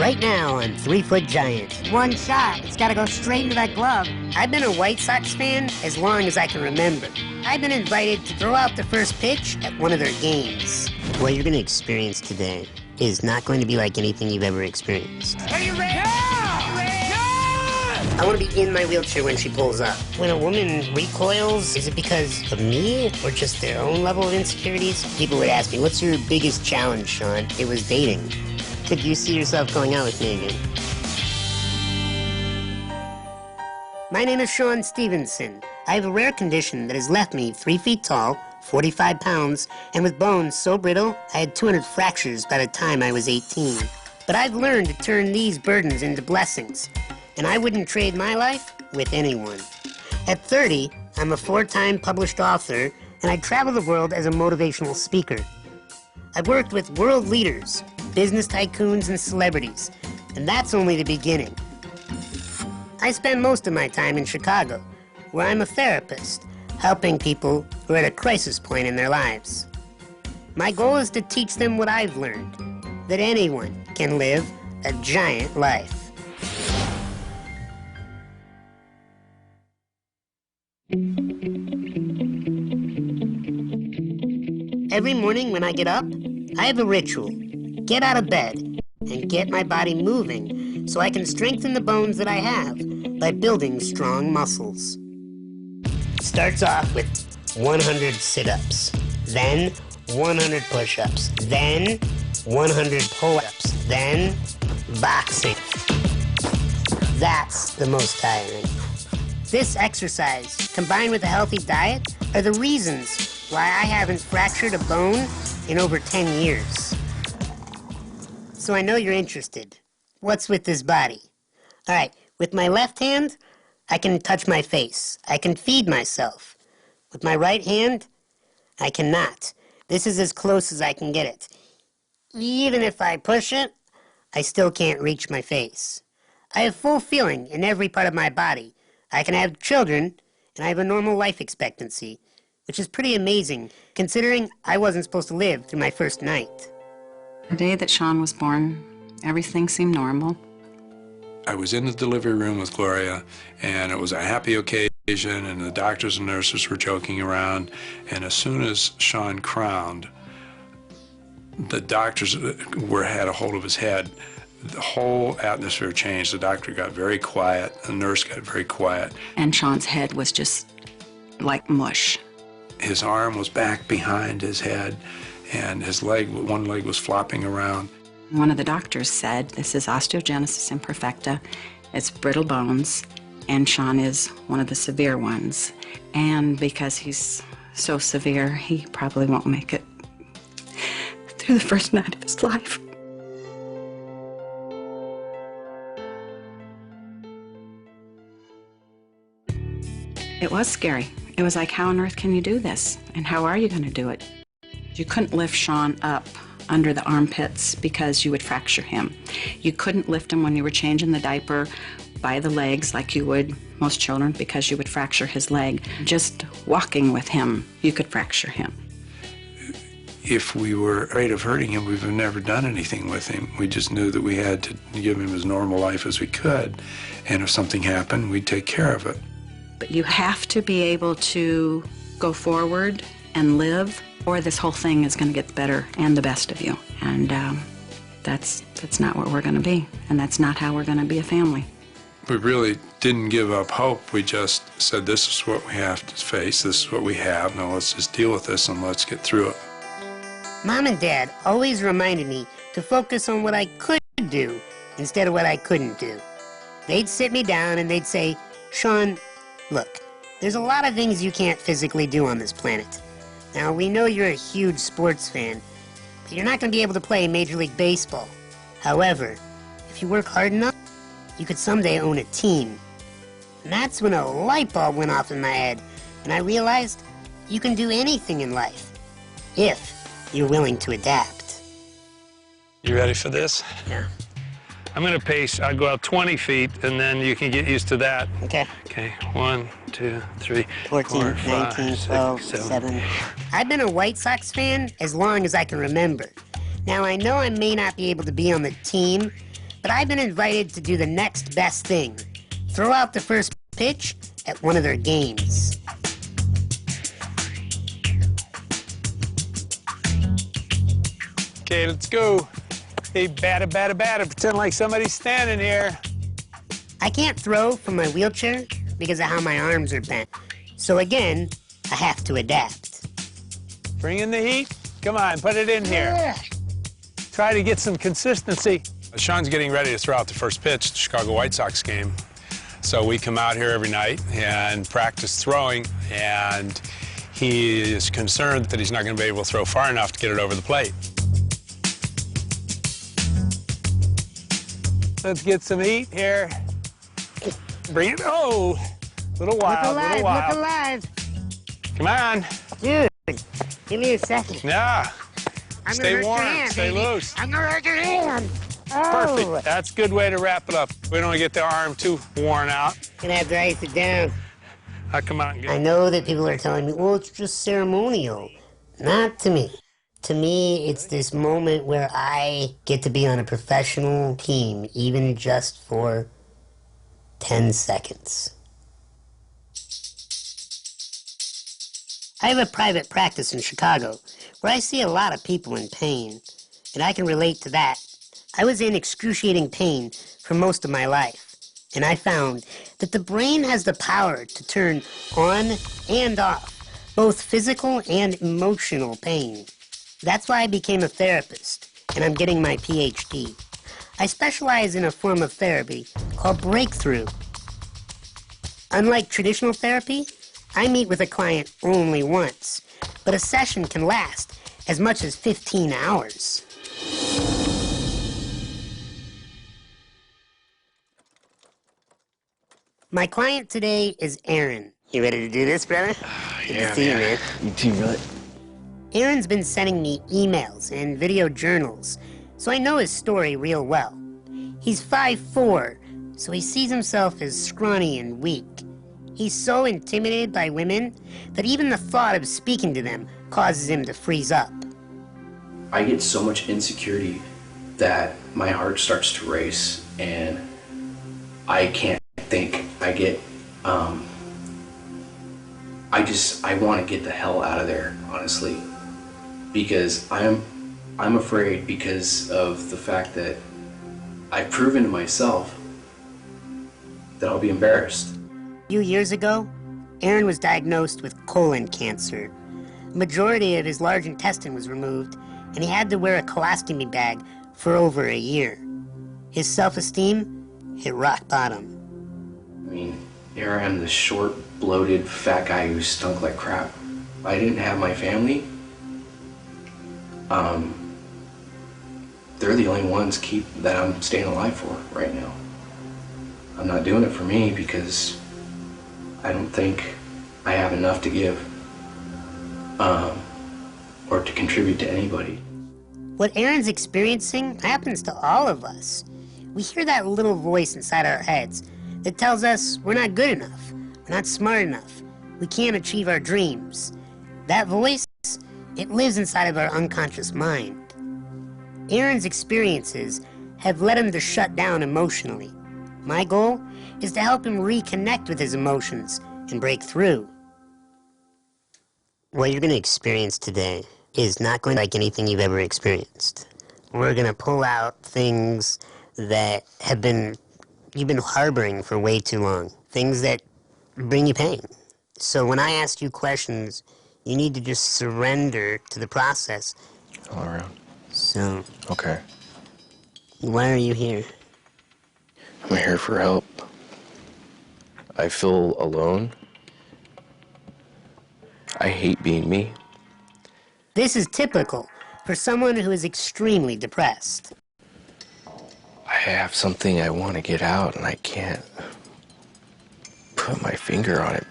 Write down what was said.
Right now on 3 Foot Giant. One shot. It's got to go straight into that glove. I've been a White Sox fan as long as I can remember. I've been invited to throw out the first pitch at one of their games. What you're going to experience today is not going to be like anything you've ever experienced. Are you ready? I want to be in my wheelchair when she pulls up. When a woman recoils, is it because of me or just their own level of insecurities? People would ask me, what's your biggest challenge, Sean? It was dating. Could you see yourself going out with me again? My name is Sean Stephenson. I have a rare condition that has left me 3 feet tall, 45 pounds, and with bones so brittle, I had 200 fractures by the time I was 18. But I've learned to turn these burdens into blessings, and I wouldn't trade my life with anyone. At 30, I'm a 4-time published author, and I travel the world as a motivational speaker. I've worked with world leaders, business tycoons, and celebrities, and that's only the beginning. I spend most of my time in Chicago, where I'm a therapist, helping people who are at a crisis point in their lives. My goal is to teach them what I've learned, that anyone can live a giant life. Every morning when I get up, I have a ritual. Get out of bed and get my body moving so I can strengthen the bones that I have by building strong muscles. Starts off with 100 sit-ups, then 100 push-ups, then 100 pull-ups, then boxing. That's the most tiring. This exercise, combined with a healthy diet, are the reasons why I haven't fractured a bone in over 10 years. So I know you're interested. What's with this body? All right, with my left hand, I can touch my face. I can feed myself. With my right hand, I cannot. This is as close as I can get it. Even if I push it, I still can't reach my face. I have full feeling in every part of my body. I can have children, and I have a normal life expectancy, which is pretty amazing, considering I wasn't supposed to live through my first night. The day that Sean was born, everything seemed normal. I was in the delivery room with Gloria, and it was a happy occasion, and the doctors and nurses were joking around, and as soon as Sean crowned, the doctors had a hold of his head. The whole atmosphere changed. The doctor got very quiet, the nurse got very quiet. And Sean's head was just like mush. His arm was back behind his head, and his leg, one leg was flopping around. One of the doctors said, this is osteogenesis imperfecta, it's brittle bones, and Sean is one of the severe ones. And because he's so severe, he probably won't make it through the first night of his life. It was scary. It was like, how on earth can you do this? And how are you going to do it? You couldn't lift Sean up under the armpits because you would fracture him. You couldn't lift him when you were changing the diaper by the legs like you would most children because you would fracture his leg. Just walking with him, you could fracture him. If we were afraid of hurting him, we've never done anything with him. We just knew that we had to give him as normal life as we could, and if something happened, we'd take care of it. But you have to be able to go forward and live, or this whole thing is going to get the better and the best of you. And that's not what we're going to be, and that's not how we're going to be a family. We really didn't give up hope. We just said, this is what we have to face, this is what we have, now let's just deal with this and let's get through it. Mom and Dad always reminded me to focus on what I could do instead of what I couldn't do. They'd sit me down and they'd say, Sean, look, there's a lot of things you can't physically do on this planet. Now, we know you're a huge sports fan, but you're not going to be able to play Major League Baseball. However, if you work hard enough, you could someday own a team. And that's when a light bulb went off in my head, and I realized you can do anything in life, if you're willing to adapt. You ready for this? Yeah. I'm going to pace. I'll go out 20 feet, and then you can get used to that. Okay. Okay, 1, 2, 3, 14, 4, 5, 19, 6, 12, 7. 7. I've been a White Sox fan as long as I can remember. Now, I know I may not be able to be on the team, But I've been invited to do the next best thing. Throw out the first pitch at one of their games. Okay, let's go. Hey, batter, batter, batter. Pretend like somebody's standing here. I can't throw from my wheelchair because of how my arms are bent. So again, I have to adapt. Bring in the heat. Come on, put it in here. Yeah. Try to get some consistency. Sean's getting ready to throw out the first pitch at the Chicago White Sox game. So we come out here every night and practice throwing, and he is concerned that he's not going to be able to throw far enough to get it over the plate. Let's get some heat here. Bring it. Oh, little wild, Look alive, little wild. look alive. Come on. Dude, give me a second. Yeah. I'm Stay gonna hurt warm, your hand, stay baby. loose. I'm gonna hurt your hand. Oh. Perfect. That's a good way to wrap it up. We don't want to get the arm too worn out. Gonna have to ice it down. I'll come out and get I it. know that people are telling me, well, it's just ceremonial. Not to me. To me, it's this moment where I get to be on a professional team, even just for 10 seconds. I have a private practice in Chicago where I see a lot of people in pain, and I can relate to that. I was in excruciating pain for most of my life, and I found that the brain has the power to turn on and off both physical and emotional pain. That's why I became a therapist, and I'm getting my PhD. I specialize in a form of therapy called breakthrough. Unlike traditional therapy, I meet with a client only once, but a session can last as much as 15 hours. My client today is Aaron. You ready to do this, brother? Good to see you, man. You too, brother. Aaron's been sending me emails and video journals, so I know his story real well. He's 5'4", so he sees himself as scrawny and weak. He's so intimidated by women that even the thought of speaking to them causes him to freeze up. I get so much insecurity that my heart starts to race and I can't think. I want to get the hell out of there, honestly, because I'm afraid because of the fact that I've proven to myself that I'll be embarrassed. A few years ago, Aaron was diagnosed with colon cancer. The majority of his large intestine was removed, and he had to wear a colostomy bag for over a year. His self-esteem hit rock bottom. I mean, here I am, this short, bloated, fat guy who stunk like crap. If I didn't have my family, they're the only ones that I'm staying alive for right now. I'm not doing it for me because I don't think I have enough to give or to contribute to anybody. What Aaron's experiencing happens to all of us. We hear that little voice inside our heads that tells us we're not good enough, we're not smart enough, we can't achieve our dreams. That voice, it lives inside of our unconscious mind. Aaron's experiences have led him to shut down emotionally. My goal is to help him reconnect with his emotions and break through. What you're going to experience today is not going to be like anything you've ever experienced. We're going to pull out things that you've been harboring for way too long. Things that bring you pain. So when I ask you questions, you need to just surrender to the process. All around. So, Okay. why are you here? I'm here for help. I feel alone. I hate being me. This is typical for someone who is extremely depressed. I have something I want to get out and I can't put my finger on it